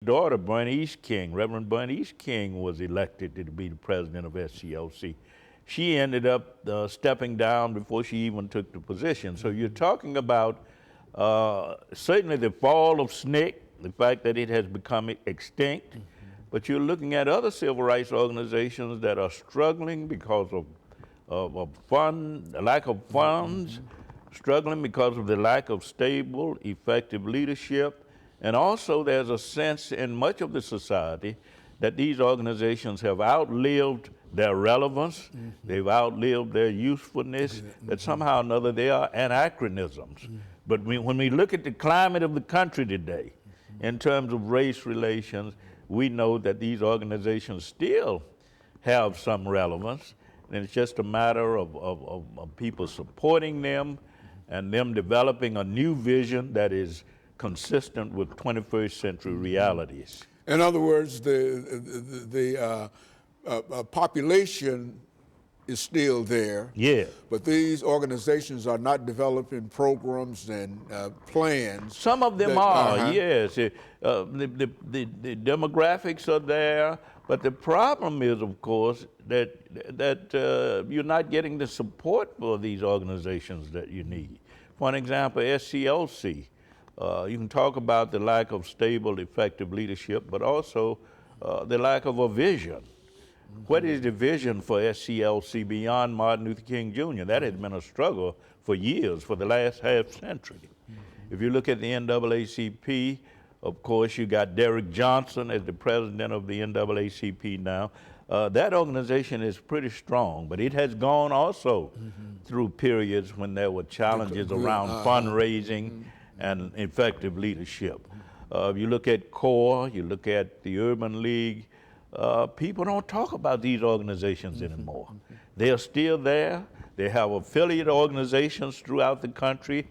daughter, Bernice King, Reverend Bernice King, was elected to be the president of SCLC. She ended up stepping down before she even took the position. So you're talking about certainly the fall of SNCC, the fact that it has become extinct, but you're looking at other civil rights organizations that are struggling because of lack of funds, struggling because of the lack of stable, effective leadership. And also there's a sense in much of the society that these organizations have outlived their relevance, they've outlived their usefulness, that somehow or another they are anachronisms. But when we look at the climate of the country today, in terms of race relations, we know that these organizations still have some relevance, and it's just a matter of people supporting them and them developing a new vision that is consistent with 21st century realities. In other words, the population is still there. Yeah. But these organizations are not developing programs and plans. Some of them are, yes. The demographics are there, but the problem is, of course, that you're not getting the support for these organizations that you need. For an example, SCLC. You can talk about the lack of stable, effective leadership, but also the lack of a vision. What is the vision for SCLC beyond Martin Luther King Jr.? That has been a struggle for years, for the last half century. If you look at the NAACP, of course, you got Derrick Johnson as the president of the NAACP now. That organization is pretty strong, but it has gone also through periods when there were challenges around fundraising and effective leadership. If you look at CORE, you look at the Urban League, people don't talk about these organizations anymore. They are still there. They have affiliate organizations throughout the country.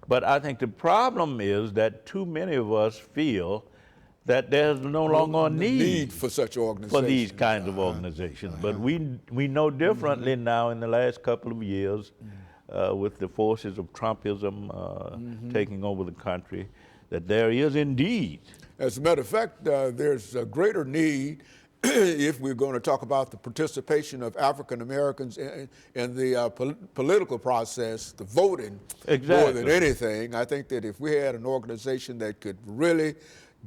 But I think the problem is that too many of us feel that there's no longer a need for such organizations, for these kinds of organizations. But we know differently now in the last couple of years with the forces of Trumpism taking over the country, that there is indeed. As a matter of fact, there's a greater need if we're going to talk about the participation of African Americans in the political process, the voting, more than anything. I think that if we had an organization that could really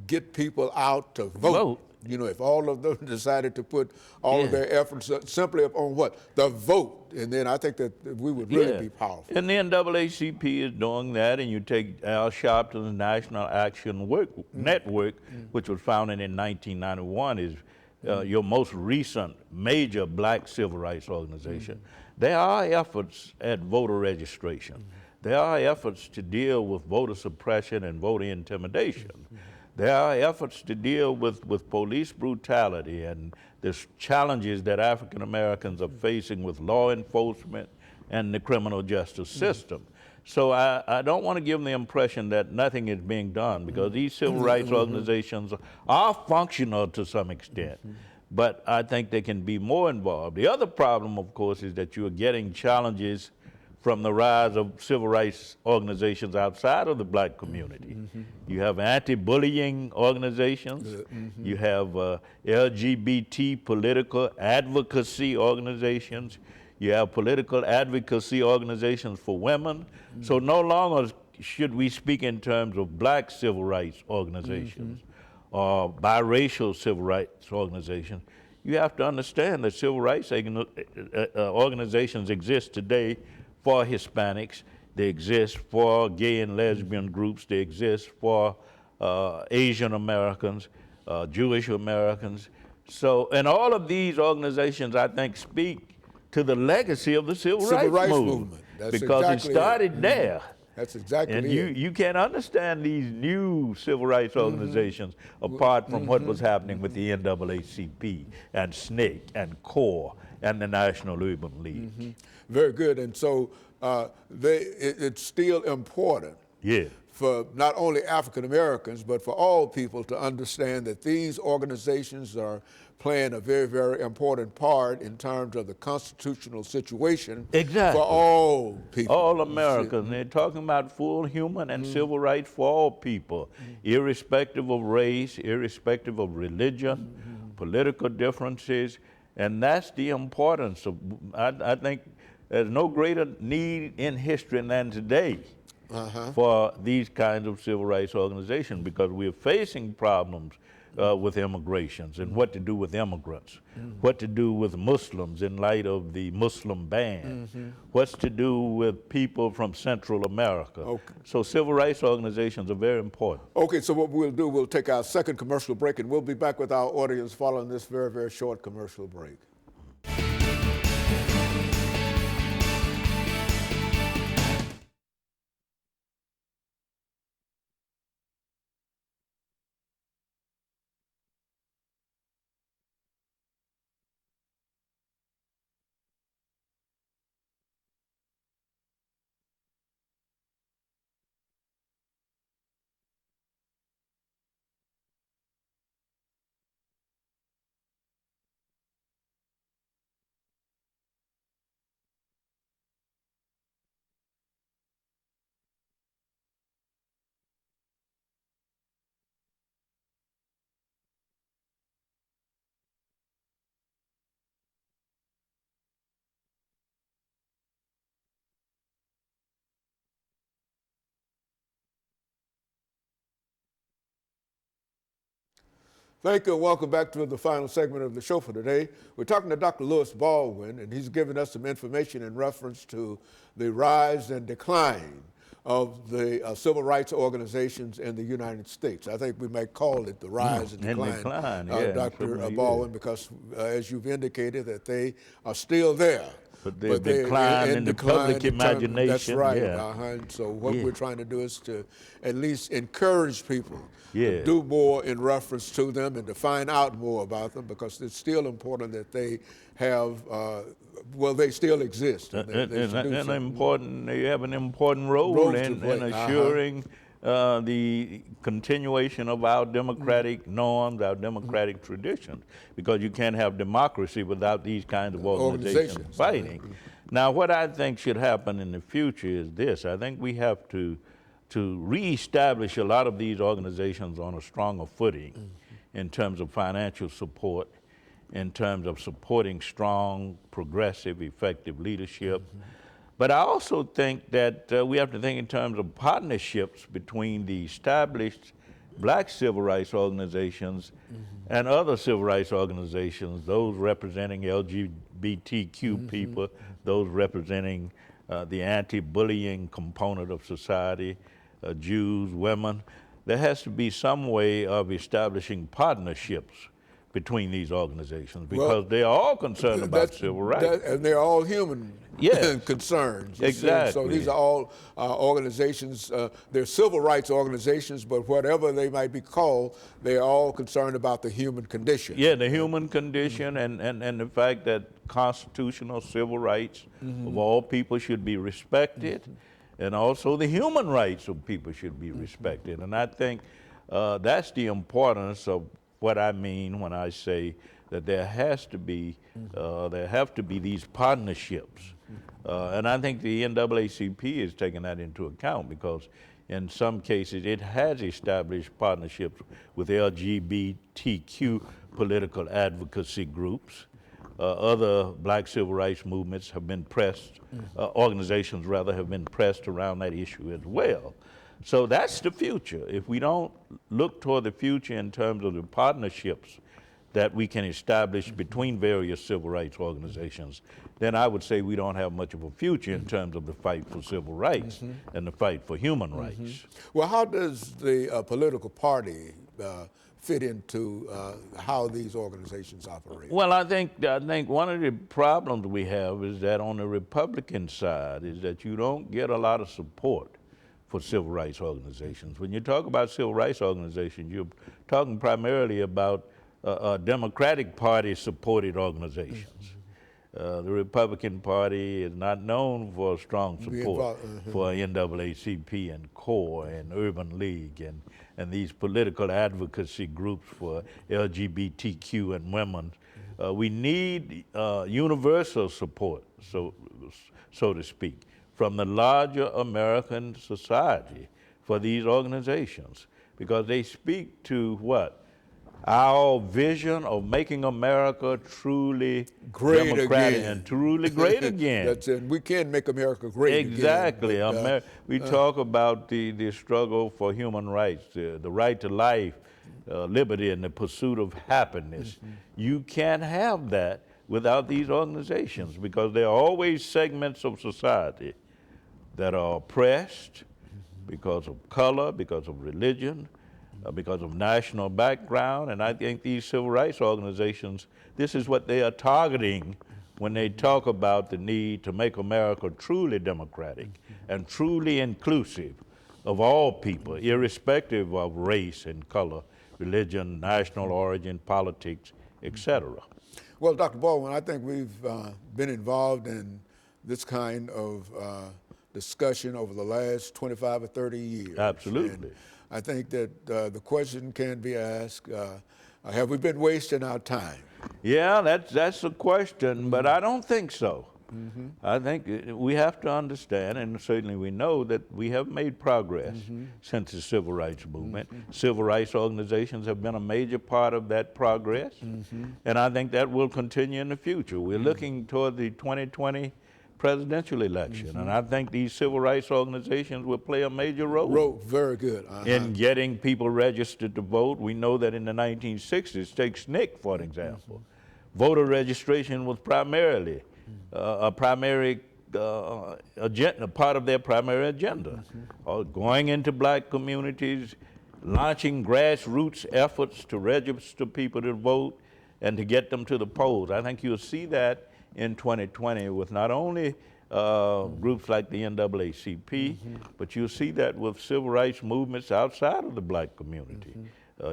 get people out to vote, you know, if all of them decided to put all of their efforts simply upon what? The vote. And then I think that we would really be powerful. And the NAACP is doing that, and you take Al Sharpton's National Action Network, which was founded in 1991, is your most recent major black civil rights organization. There are efforts at voter registration. There are efforts to deal with voter suppression and voter intimidation. There are efforts to deal with police brutality and the challenges that African Americans are facing with law enforcement and the criminal justice system. So I don't want to give them the impression that nothing is being done, because these civil rights organizations are functional to some extent, but I think they can be more involved. The other problem, of course, is that you're getting challenges from the rise of civil rights organizations outside of the black community. You have anti-bullying organizations, you have LGBT political advocacy organizations, you have political advocacy organizations for women. So no longer should we speak in terms of black civil rights organizations or biracial civil rights organizations. You have to understand that civil rights organizations exist today for Hispanics, they exist for gay and lesbian groups, they exist for Asian Americans, Jewish Americans. So, and all of these organizations, I think, speak to the legacy of the civil rights movement. That's because exactly it started there. That's exactly and it. You can't understand these new civil rights organizations apart from what was happening with the NAACP and SNCC and CORE and the National Urban League. Very good. And so it's still important for not only African Americans, but for all people to understand that these organizations are playing a very, very important part in terms of the constitutional situation Exactly. for all people. All Americans. They're talking about full human and civil rights for all people, irrespective of race, irrespective of religion, political differences, and that's the importance of, I think there's no greater need in history than today for these kinds of civil rights organizations, because we're facing problems with immigrations and what to do with immigrants, what to do with Muslims in light of the Muslim ban, what's to do with people from Central America. Okay. So civil rights organizations are very important. Okay, so what we'll do, we'll take our second commercial break, and we'll be back with our audience following this very, very short commercial break. Thank you, and welcome back to the final segment of the show for today. We're talking to Dr. Lewis Baldwin, and he's given us some information in reference to the rise and decline of the civil rights organizations in the United States. I think we may call it the rise and decline, yeah, Dr. Baldwin, because as you've indicated, that they are still there. But they've declined in the public imagination. That's right. Yeah. And so what we're trying to do is to at least encourage people Yeah. to do more in reference to them and to find out more about them, because it's still important that they have, they still exist. And they have an important role in assuring the continuation of our democratic norms, our democratic traditions, because you can't have democracy without these kinds of organizations fighting. Now, what I think should happen in the future is this. I think we have to reestablish a lot of these organizations on a stronger footing in terms of financial support, in terms of supporting strong, progressive, effective leadership. But I also think that we have to think in terms of partnerships between the established black civil rights organizations and other civil rights organizations, those representing LGBTQ people, those representing the anti-bullying component of society, Jews, women. There has to be some way of establishing partnerships between these organizations, because they are all concerned about civil rights. And they're all human concerns. Exactly. So these are all organizations, they're civil rights organizations, but whatever they might be called, they're all concerned about the human condition. Yeah, the human condition and the fact that constitutional civil rights of all people should be respected, and also the human rights of people should be respected. And I think that's the importance of what I mean when I say that there have to be these partnerships. And I think the NAACP is taking that into account, because in some cases it has established partnerships with LGBTQ political advocacy groups. Other black civil rights movements have been pressed, organizations rather, have been pressed around that issue as well. So that's the future. If we don't look toward the future in terms of the partnerships that we can establish between various civil rights organizations, then I would say we don't have much of a future in terms of the fight for civil rights and the fight for human rights. Well, how does the political party fit into how these organizations operate? Well, I think one of the problems we have is that on the Republican side is that you don't get a lot of support for civil rights organizations. When you talk about civil rights organizations, you're talking primarily about Democratic Party supported organizations. The Republican Party is not known for strong support for NAACP and CORE and Urban League and these political advocacy groups for LGBTQ and women. We need universal support, so to speak, from the larger American society for these organizations, because they speak to what? Our vision of making America truly great democratic again. and truly great again. That's it. We can make America great exactly. again. Exactly. We talk about the struggle for human rights, the right to life, liberty, and the pursuit of happiness. You can't have that without these organizations, because there are always segments of society that are oppressed because of color, because of religion, because of national background. And I think these civil rights organizations, this is what they are targeting when they talk about the need to make America truly democratic and truly inclusive of all people, irrespective of race and color, religion, national origin, politics, etc. Well, Dr. Baldwin, I think we've been involved in this kind of discussion over the last 25 or 30 years. Absolutely. And I think that the question can be asked, have we been wasting our time? Yeah, that's a question, but I don't think so. I think we have to understand, and certainly we know, that we have made progress since the civil rights movement. Civil rights organizations have been a major part of that progress, and I think that will continue in the future. We're looking toward the 2020 presidential election, and I think these civil rights organizations will play a major role. Very good. In getting people registered to vote. We know that in the 1960s, take SNCC for an example, voter registration was primarily a primary agenda, part of their primary agenda. Going into black communities, launching grassroots efforts to register people to vote and to get them to the polls. I think you'll see that in 2020 with not only groups like the NAACP, but you'll see that with civil rights movements outside of the black community.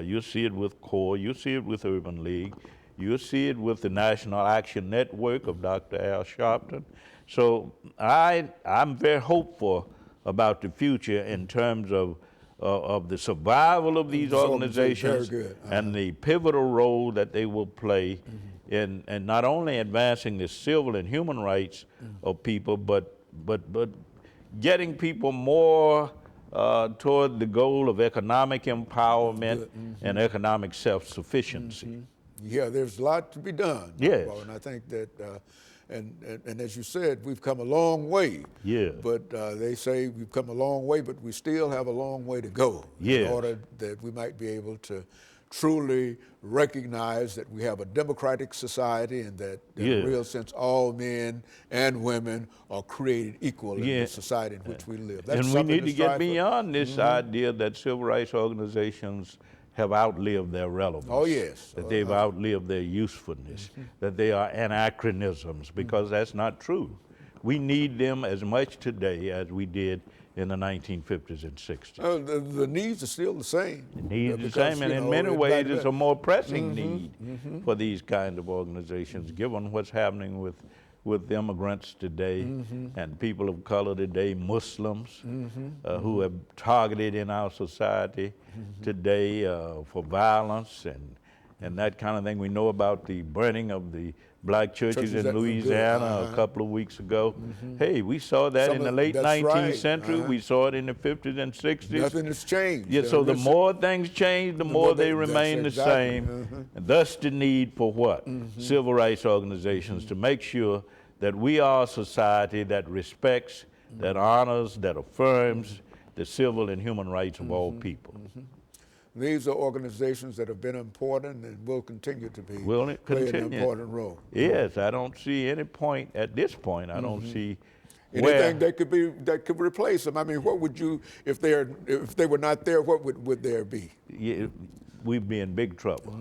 You'll see it with CORE, you'll see it with Urban League, you'll see it with the National Action Network of Dr. Al Sharpton. So I'm very hopeful about the future in terms of the survival of these organizations and the pivotal role that they will play in not only advancing the civil and human rights of people, but getting people more toward the goal of economic empowerment and economic self-sufficiency. Yeah, there's a lot to be done. Yes. And I think that, and as you said, we've come a long way. Yeah. But they say we've come a long way, but we still have a long way to go in order that we might be able to truly recognize that we have a democratic society and that in a real sense all men and women are created equal in the society in which we live. That's and we need to get beyond this idea that civil rights organizations have outlived their relevance. Oh, yes. That they've outlived their usefulness, that they are anachronisms, because that's not true. We need them as much today as we did in the 1950s and 60s. The needs are still the same. The needs are the same, and in many ways it's a more pressing need for these kind of organizations, given what's happening with immigrants today and people of color today, Muslims who have targeted in our society today for violence and that kind of thing. We know about the burning of the black churches in Louisiana a couple of weeks ago. Hey, we saw that in the late 19th century. We saw it in the 50s and 60s. Nothing has changed. Yeah, so the more things change, the more they remain the same. And thus the need for what? Civil rights organizations to make sure that we are a society that respects, that honors, that affirms the civil and human rights of all people. These are organizations that have been important and will continue to be play an important role. Yes, I don't see any point at this point. I don't see anything that could replace them. I mean, what would you, if they were not there, what would there be? Yeah, we'd be in big trouble.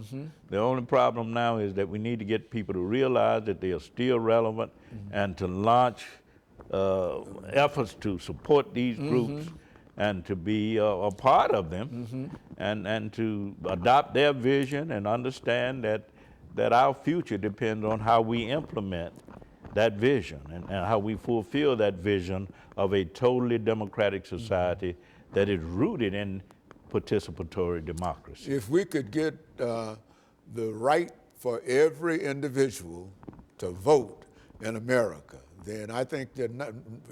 The only problem now is that we need to get people to realize that they are still relevant and to launch efforts to support these groups and to be a part of them and to adopt their vision and understand that our future depends on how we implement that vision and how we fulfill that vision of a totally democratic society that is rooted in participatory democracy. If we could get the right for every individual to vote in America, then I think that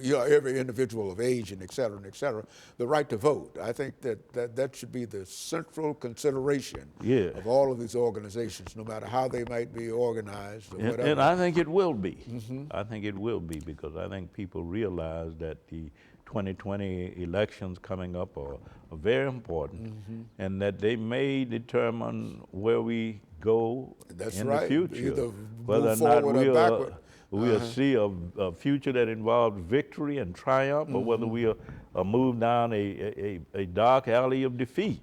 every individual of age and et cetera, the right to vote. I think that should be the central consideration of all of these organizations, no matter how they might be organized or whatever. And I think it will be. I think it will be, because I think people realize that the 2020 elections coming up are very important, and that they may determine where we go in the future. Either whether or not we'll see a future that involves victory and triumph, or whether we'll move down a dark alley of defeat.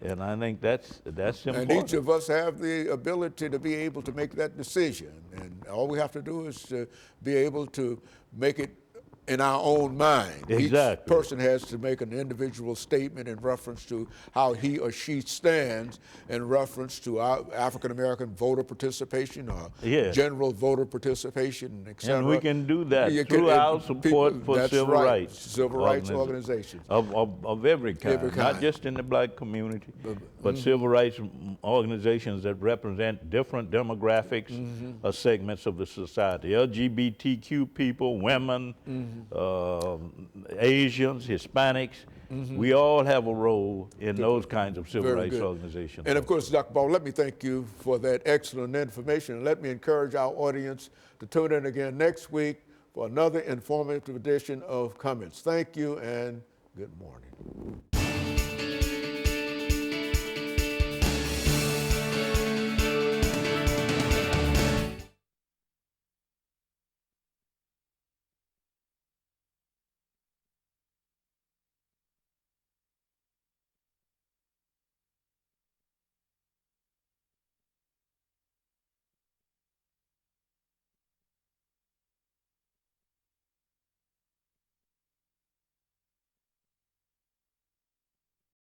And I think that's important. And each of us have the ability to be able to make that decision. And all we have to do is to be able to make it in our own mind. Exactly. Each person has to make an individual statement in reference to how he or she stands in reference to our African-American voter participation or general voter participation, et cetera. And we can do that through our support for civil rights. Civil rights organizations. Of every kind, not just in the black community, but civil rights organizations that represent different demographics or segments of the society. LGBTQ people, women, Asians, Hispanics, we all have a role in those kinds of civil rights organizations. And of course, Dr. Ball, let me thank you for that excellent information, and let me encourage our audience to tune in again next week for another informative edition of Comments. Thank you and good morning.